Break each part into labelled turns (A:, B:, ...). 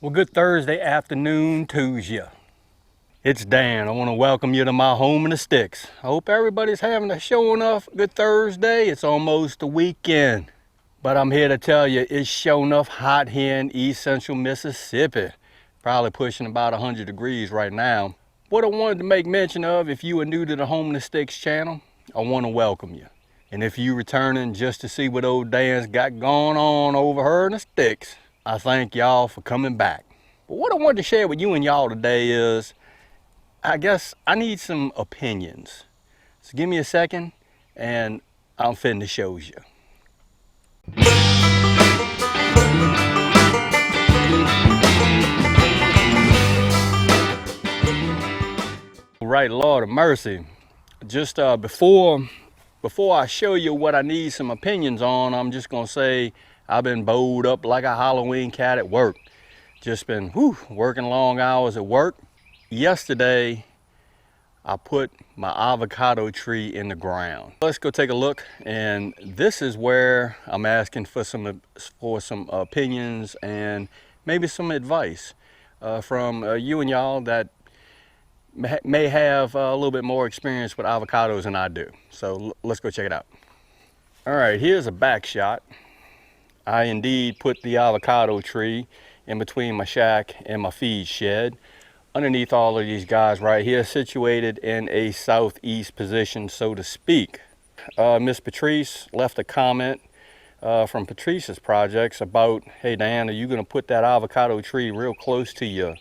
A: Well, good Thursday afternoon to you. It's Dan. I want to welcome you to my home in the sticks. I hope everybody's having a sure enough good Thursday. It's almost the weekend. But I'm here to tell you, it's sure enough hot here in East Central Mississippi. Probably pushing about 100 degrees right now. What I wanted to make mention of, if you are new to the Home in the Sticks channel, I want to welcome you. And if you returning just to see what old Dan's got going on over here in the sticks, I thank y'all for coming back. But what I wanted to share with you and y'all today is, I guess I need some opinions. So give me a second and I'm finna show you. Right, Lord of mercy. Just before I show you what I need some opinions on, I'm just gonna say I've been bowled up like a Halloween cat at work. Just been working long hours at work. Yesterday, I put my avocado tree in the ground. Let's go take a look, and this is where I'm asking for some opinions and maybe some advice from you and y'all that may have a little bit more experience with avocados than I do. So let's go check it out. All right, here's a back shot. I indeed put the avocado tree in between my shack and my feed shed, underneath all of these guys right here, situated in a southeast position, so to speak. Miss Patrice left a comment from Patrice's projects about, hey Dan, are you gonna put that avocado tree real close to your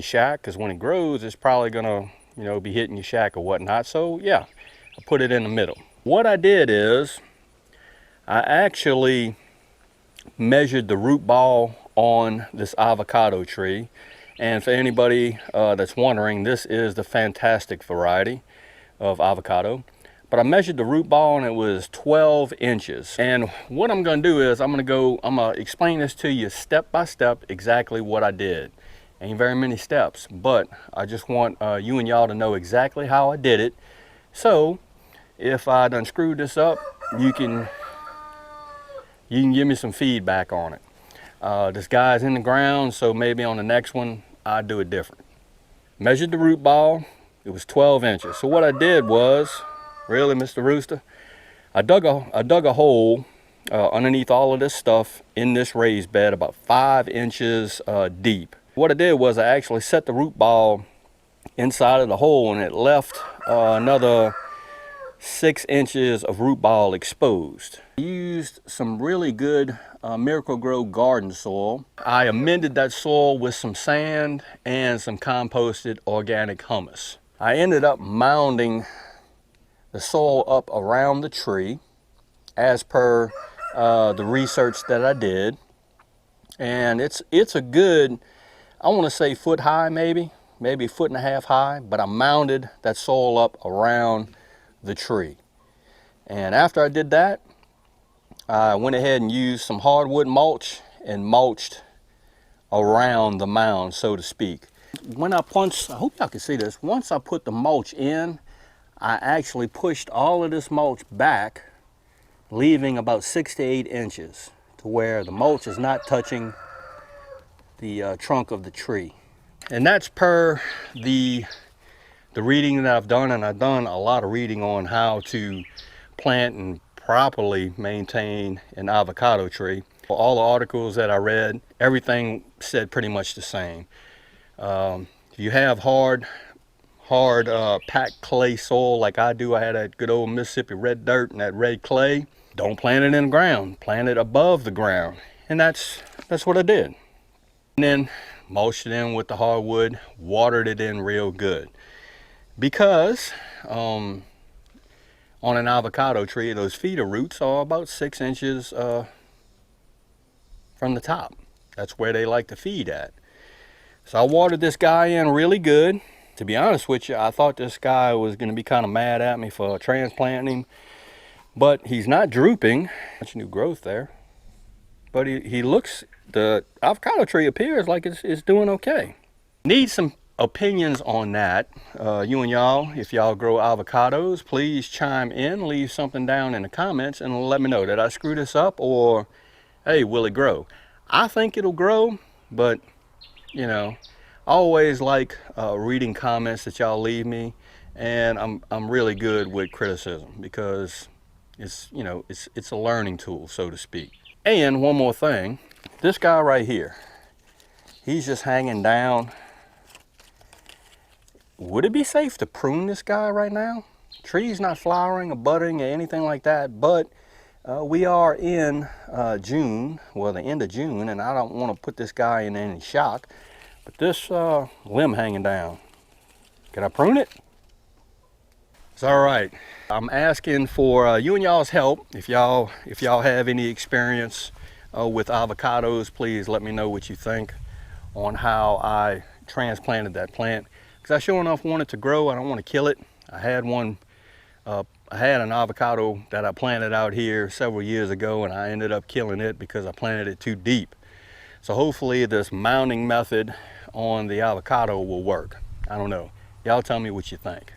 A: shack? Because when it grows, it's probably gonna, be hitting your shack or whatnot. So yeah, I put it in the middle. What I did is, I actually measured the root ball on this avocado tree. And for anybody that's wondering, this is the fantastic variety of avocado. But I measured the root ball and it was 12 inches. And what I'm gonna do is I'm gonna explain this to you step by step exactly what I did. Ain't very many steps, but I just want you and y'all to know exactly how I did it. So if I done screwed this up, you can give me some feedback on it. This guy's in the ground, so maybe on the next one, I'll do it different. Measured the root ball, it was 12 inches. So what I did was, really, Mr. Rooster, I dug a hole underneath all of this stuff in this raised bed, about 5 inches deep. What I did was I actually set the root ball inside of the hole, and it left another 6 inches of root ball exposed. I used some really good Miracle-Gro garden soil. I amended that soil with some sand and some composted organic humus. I ended up mounding the soil up around the tree as per the research that I did. And it's a good, I want to say foot high, maybe 1.5 feet high, but I mounded that soil up around the tree. And after I did that, I went ahead and used some hardwood mulch and mulched around the mound, so to speak. I hope y'all can see this, once I put the mulch in, I actually pushed all of this mulch back, leaving about 6 to 8 inches to where the mulch is not touching the trunk of the tree. And that's per the reading that I've done, and I've done a lot of reading on how to plant and properly maintain an avocado tree. All the articles that I read, everything said pretty much the same. If you have hard packed clay soil like I do, I had that good old Mississippi red dirt and that red clay, don't plant it in the ground, plant it above the ground. And that's what I did. And then mulched it in with the hardwood, watered it in real good. Because on an avocado tree, those feeder roots are about 6 inches from the top. That's where they like to feed at. So I watered this guy in really good. To be honest with you, I thought this guy was going to be kind of mad at me for transplanting him, but he's not drooping. Much new growth there, but he looks, the avocado tree appears like it's doing okay. Need some opinions on that. You and y'all, if y'all grow avocados, please chime in, leave something down in the comments and let me know, did I screw this up, or hey, will it grow? I think it'll grow, but you know, I always like reading comments that y'all leave me, and I'm really good with criticism because it's, you know, it's a learning tool, so to speak. And one more thing, this guy right here, he's just hanging down. Would it be safe to prune this guy right now? Tree's not flowering or budding or anything like that, but we are in June, well, the end of June, and I don't want to put this guy in any shock, but this limb hanging down, can I prune it? It's all right. I'm asking for you and y'all's help. If y'all have any experience with avocados, please let me know what you think on how I transplanted that plant, because I sure enough want it to grow. I don't want to kill it. I had an avocado that I planted out here several years ago, and I ended up killing it because I planted it too deep. So hopefully this mounding method on the avocado will work. I don't know. Y'all tell me what you think.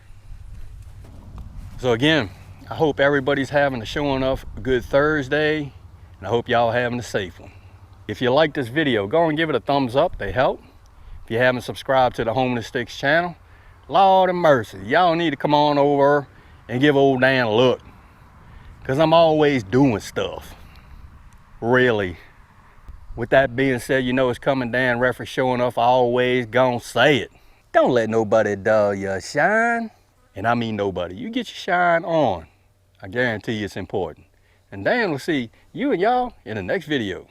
A: So again, I hope everybody's having a sure enough good Thursday, and I hope y'all having a safe one. If you like this video, go and give it a thumbs up. They help. If you haven't subscribed to the Homeless Sticks channel, Lord of mercy, y'all need to come on over and give old Dan a look, because I'm always doing stuff. Really. With that being said, you know it's coming, Dan reference showing up. I always gonna say it. Don't let nobody dull your shine. And I mean nobody. You get your shine on. I guarantee you it's important. And Dan will see you and y'all in the next video.